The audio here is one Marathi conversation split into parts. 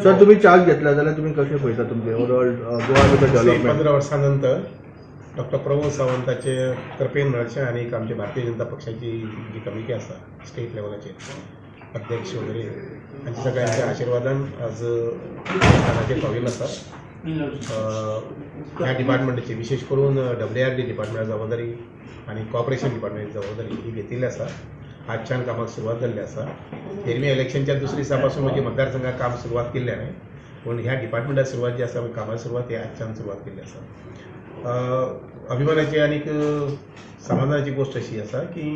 सर तुम्ही चार्ज घेतला जाल्यार तुम्ही कशें पळयता तुमचे ओवरऑल गोवा डेव्हलपमेंट 15 वर्सांनंतर डॉक्टर प्रमोद सावंताचे कृपेन मेळचे आणि आमचे भारतीय जनता पक्षाची जी कमिटी आसा स्टेट लेवलाचेर अध्यक्ष वगैरे हांच्या सगळ्यांच्या आशिर्वादान आज स्थानाचेर पाविल्लो आसा. ह्या डिपार्टमेंटाची विशेष करून WRD डिपार्टमेंटाची जबाबदारी आणि कॉर्पोरेशन डिपार्टमेंटाची जबाबदारी ही घेतिल्ली आसा. आजच्यान कामाक सुरवात जाल्ली आसा. एरवी इलेक्शनच्या दुसऱ्या दिसा पासून म्हणजे मतदारसंघात काम सुरवात केल्लें हांवें, पूण ह्या डिपार्टमेंटात सुरवात जी आसा कामाची सुरवात ही आजच्यान सुरवात केल्ली आसा. अभिमानाची आनी समाधानाची गोष्ट अशी आसा की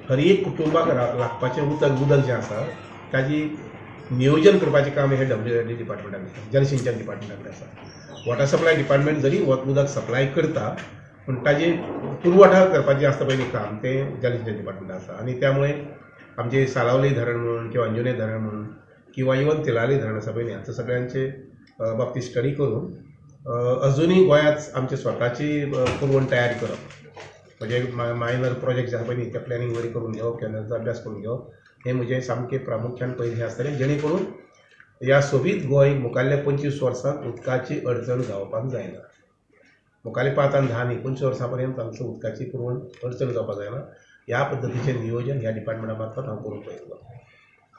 हर एक कुटुंबाक लागपाचें उदक जें आसा ताजी नियोजन करपाचें काम हे WRD डिपार्टमेंटान आसा, जलसिंचन डिपार्टमेंटान आसा. वॉटर सप्लाय डिपार्टमेंट जरी उदक सप्लाय करता पूण ताजी पुरवठा करपाचें आसता पळय काम तें जलसिंचन डिपार्टमेंटान आसा. आनी त्यामुळे आमचे सालावली धरण म्हणून किंवा अंजुने धरण म्हणून किंवा इवन तिलारी धरण आसा पळय हांचो सगळ्यांचे बाबतीत स्टडी करून अजूनही गोंयांत आमची स्वताची पुरवण तयारी करप म्हणजे मायनर प्रोजेक्ट जे आसा पळय ते प्लॅनिंग बरी करून घेवप कॅनलचो अभ्यास करून घेवप हे म्हजें सामकें प्रामुख्यान पयलें आसतलें जेणे करून ह्या सोबीत गोंय मुखाल्ल्या 25 वर्सांत उदकाची अडचण जावपाक जायना. मुखाल्ले 5 आनी 10 न्ही 25 वर्सां पर्यंत आमचो उदकाची पुरवण अडचण जावपाक जायना. ह्या पद्दतीचें नियोजन ह्या डिपार्टमेंटा मार्फत हांव करून पळयतलो.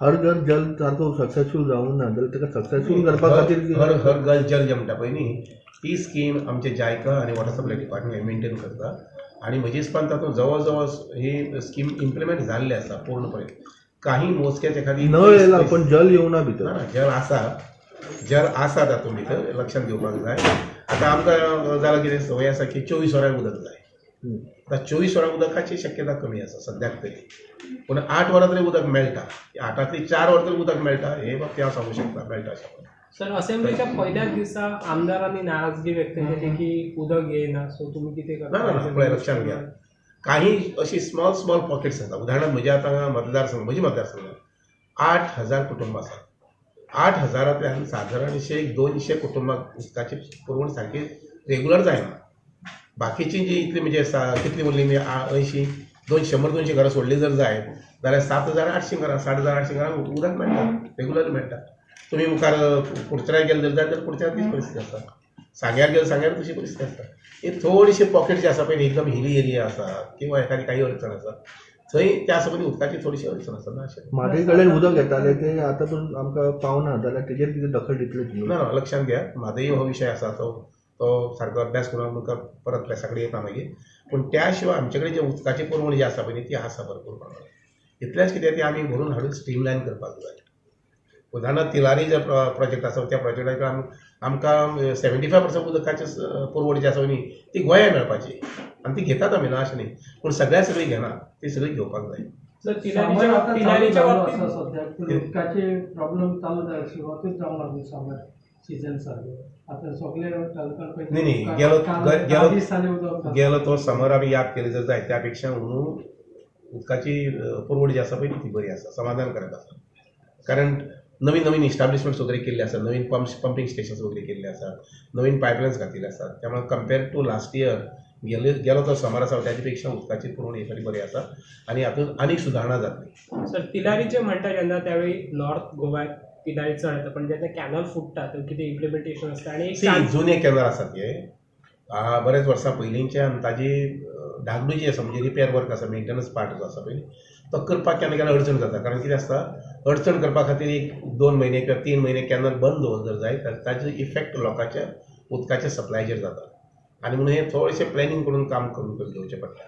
हर घर जल तांचो सक्सेसफूल जावंक ना जाल्यार ताका सक्सेसफूल करपा खातीर हर घर जल जे म्हणटा पळय न्ही ती स्कीम आमचे जायका आनी वॉटर सप्लाय डिपार्टमेंट मेंटेन करता आनी म्हजे हिसपान तातूंत जवळ जवळ ही स्कीम इम्प्लिमेंट जाल्ली आसा पूर्णपणे. काही मोजकेच एखादी नळ येयला पण जल येवना भितर. जल आसा तातूंत भितर लक्षांत घेवपाक जाय. आतां आमकां जालां कितें संवय आसा की 24 वरां उदक जाय. आतां 24 वरां उदकाची शक्यता कमी आसा सद्याक तरी, पूण 8 वरां तरी उदक मेळटा. 8तली 4 वरां तरी उदक मेळटा हे बाबतीत हांव सांगूं शकता मेळटा अशें. सर असेंब्लीच्या पहिल्याच दिवसा आमदारांनी नाराजगी व्यक्त केली की उदक येईना, सो तुम्ही किती ना पळय लक्षात घ्या काही अशी स्मॉल पॉकेट्स आसा. उदाहरणार्थ म्हज्या आतां म्हजी मतदारसंघ 8,000 कुटुंबां आसा. 8,000तल्यान सादारण अशे 200 कुटुंबाक उदकाची पुरवण सारकी रेगुलर जायना. बाकीची जी इतली म्हणजे कितली म्हणली मी 80 100-200 घरां सोडली जर जायत जाल्यार 7,800 घरां 7,800 घरां उदक मेळटा रेगुलर मेळटा. तुम्ही मुखार कुडचऱ्यार गेले जाल्यार कुडचऱ्यार तीच परिस्थिती आसा. सांग्यार गेले सांग्यार तशी परिस्थिती आसता. हे थोडीशी पॉकेट जे आसा पळय एकदम हिली एरिया आसा किंवा एखादी काही अडचण आसा थंय त्या संबंधी उदकाची थोडीशी अडचण आसा ना अशें. म्हाजे कडेन उदक येतालें तें आतां पण आमकां पावना जाल्यार तेजेर कितें दखल दितले तुमी? ना लक्षात घ्या म्हाजोय हो विशय आसा तो सारको अभ्यास करून आमकां परत प्रेसा कडेन येता मागीर. पूण त्या शिवाय आमचे कडेन जे उदकाची पुरवण जी आसा पळय ती आसा भरपूर प्रमाणांत. इतलेंच कितें ती आमी भरून हाडून स्ट्रीमलायन करपाक जाय. उदाहरणार्थ तिलारी जे प्रोजेक्ट आसा त्या प्रोजेक्टाक आमकां 75% उदकाची पुरवण जी आसा न्ही ती गोंयांत मेळपाची आनी ती घेतात आमी ना अशें न्ही, पूण सगळी घेना ती सगळी घेवपाक जाय. सर तिलारीच्या बाबतीत उदकाचे प्रॉब्लेम चालू जाय सुरवातूच जावंक लागली समर सीजन सारके आतां सगळे न्ही गेलो तो समर आमी याद केले जर जाय त्या पेक्षा उदकाची पुरवण जी आसा पळय ती बरी आसा समाधानकारक आसा. कारण नवीन इस्टाब्लिशमेंट्स वगैरे केल्ले आसा, नवीन पंपिंग स्टेशन्स वगैरे केल्ले आसा, नवीन पायपलायन्स घातिल्ले आसा. त्यामुळे कंपेर टू लास्ट इयर गेलो तो समर आसा त्याच्या पेक्षा उदकाची पुरवण ही बरी आसा आणि हातूंत आनीक सुदारणा जातली. सर तिलारीचे म्हणटा जेन्ना त्यावेळी नॉर्थ गोव्यात तिलारी चड येता पण जेन्ना कॅनल फुटता तें कितें इम्प्लिमेंटेशन आसता आनी जुने कॅनल आसात हे बरेच वर्सां पयलींचे आनी ताजी धागडू जी आसा म्हणजे रिपेर वर्क आसा मेंटेनन्स पार्ट जो आसा पळय तो करपाक केन्ना केन्ना अडचण जाता. कारण कितें आसता अडचण करपा खातीर 1-2 म्हयने किंवा 3 म्हयने कॅनल बंद दवरत जर जाय जाल्यार ताजो इफेक्ट लोकांच्या उदकाच्या सप्लायचेर जाता आनी म्हणून हे थोडेशें प्लॅनिंग करून काम करून घेवचें पडटा.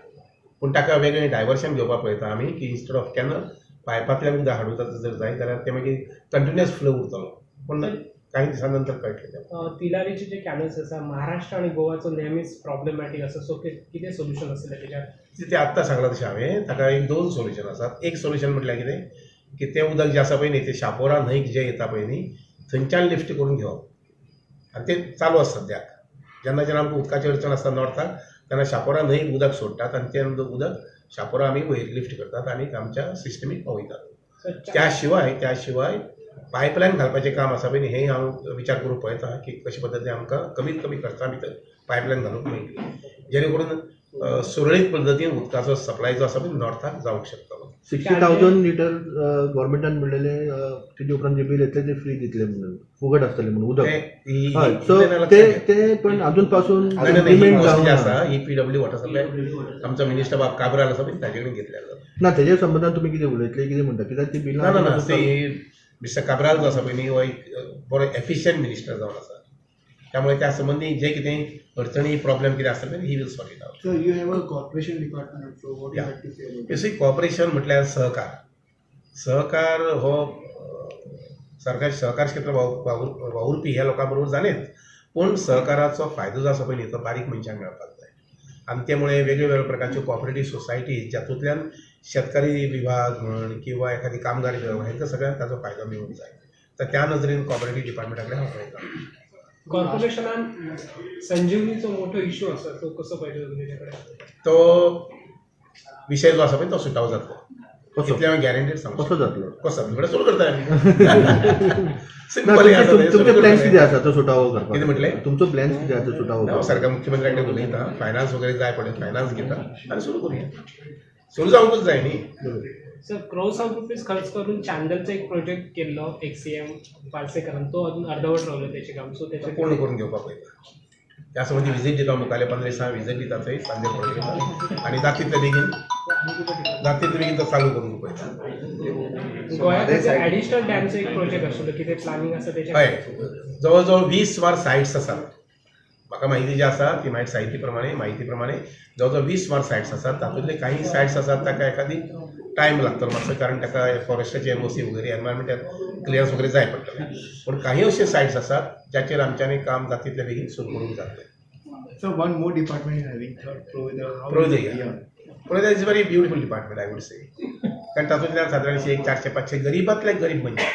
पूण ताका वेगळें डायवर्शन घेवपाक पळयता आमी की इन्स्टेड ऑफ कॅनल पायपांतल्यान उदक हाडून जर जाय जाल्यार ते मागीर कंटिन्युअस फ्लो उरतलो. पूण काही दिसां नंतर कळटलें. तिलारीचे जे कॅनल्स आसा महाराष्ट्र आनी गोवाचो नेहमीच प्रॉब्लेमॅटीक आसा, सो कितें सोल्युशन आसलें तेज्या? ते आत्तां सांगलां तशें हांवें ताका 1-2 सोल्युशन आसात. एक सोल्युशन म्हटल्यार कितें की तें उदक जें आसा पळय न्ही तें शापोरा न्हंयक जें येता पळय न्ही थंयच्यान लिफ्ट करून घेवप आनी तें चालू आसा सद्याक. जेन्ना आमकां उदकाची अडचण आसता नॉर्थाक तेन्ना शापोरा न्हंयक उदक सोडटात आनी तें उदक शापोरा आमी वयर लिफ्ट करतात आनी आमच्या सिस्टमीक पावयतात. त्या शिवाय पायपलायन घालपाचें काम आसा पळय न्ही हें हांव विचार करून पळयता की कशे पद्दतीन आमकां कमीत कमी खर्चा भितर पायपलायन घालूंक मेळटली जेणे करून सुरळीत पद्दतीन उदकाचो सप्लाय जो आसा पळय नॉर्थाक जावंक शकतलो. 60,000 लिटर गव्हर्मेंटान म्हणलेले तेजे उपरांत जे बिल येतले ते फ्री दितले म्हणून फुकट आसतले म्हणून उदक. हय सो ते पण अजून पासून इम्प्लिमेंट जी जावना. आसा ही PW वॉटर सप्लाय आमचो मिनिस्टर बाब काबराल आसा पळय ताजे कडेन घेतल्या जाता. ना तेजे संबंधान तुम्ही कितें उलयतले कितें म्हणटा कित्याक ती ना ना ना बिलां मिस्टर काबराल जो आसा पळय न्ही हो एक बरो एफिशियंट मिनिस्टर जावन आसा. त्यामुळे त्या संबंधी जे कितें अडचणी प्रॉब्लेम कितें आसता he will sort it out. So you have a corporation department, so what do you Yeah. have to say about basic corporation म्हटल्यार सहकार हो सरकार सहकार क्षेत्र वावुरपी ह्या लोकां बरोबर जालेच, पूण सहकाराचो फायदो जो आसा पळय न्ही तो बारीक मनशांक मेळपाक जाय. आणि त्यामुळे वेगवेगळ्या प्रकारच्यो कॉपरेटीव्ह सोसायटी जातूंतल्यान शेतकारी विभाग म्हण किंवा एखादी कामगार विभाग हांकां सगळ्यांक ताचो फायदो मेळूंक जाय. तर त्या नदरेन कॉपरेटीव्ह डिपार्टमेंटा कडेन हांव पळयतां. कॉर्पोरेशनान संजीवनीचो मोठो इश्यू आसा तो कसो पळयता तुमी तेकडे? तो विशय जो आसा पळय तो सुटावो जातलो. कसो इतलें हांव गॅरंटीड सांगू कसो जातलो? कसो तुमचे कडेन सुरू करता आमी. ना, सिंपल तुमचे प्लॅन्स कितें आसा तो सुटावो कितें करपाक? म्हटलें? तुमचो प्लॅन्स कितें आसा सुटावो हांव करपाक? सरकार मुख्यमंत्र्या कडेन उलयता, फायनान्स वगैरे जाय पडले फायनान्स घेता आनी सुरू करूया. सुरू जावंकूच जाय न्ही. सर क्रोर्स ऑफ रुपीज खर्च करून चॅनलचा एक प्रोजेक्ट केल्लो XCM पार्सेकरान, तो अजून अर्धवट रावलो त्याचे काम. सो तो त्याचे पूर्ण करून घेवपाक पळयता. त्या संबंधी विजीट दिता मुखाले 15 दिसां विजीट दिता थंय सांजे पळोवन घेता आनी जाता तितले बेगीन तो चालू करून पळयता. गोंयांत ॲडिशनल डॅमचो एक प्रोजेक्ट आशिल्लो, कितें प्लॅनिंग आसा त्याचे? हय जवळ 20 वार सायट्स आसात. म्हाका माहिती जी आसा ती माहिती प्रमाणे जवळ 20 वार सायट्स आसात. तातूंतले काही सायट्स आसात ताका एखादी टायम लागतलो मातसो, कारण ताका फॉरेस्टाची NOC वगैरे एनवायरमेंटल क्लियरन्स वगैरे जाय पडटले. पूण काही अशे सायट्स आसात जाचेर आमच्यांनी काम जाता तितले बेगीन सुरू करूंक जातलें. So one more department is having Providar. Providar. Providar is a very beautiful department, I would say. कारण तातूंतल्यान सादारणशी 400-500 गरीबांतले गरीब म्हणजे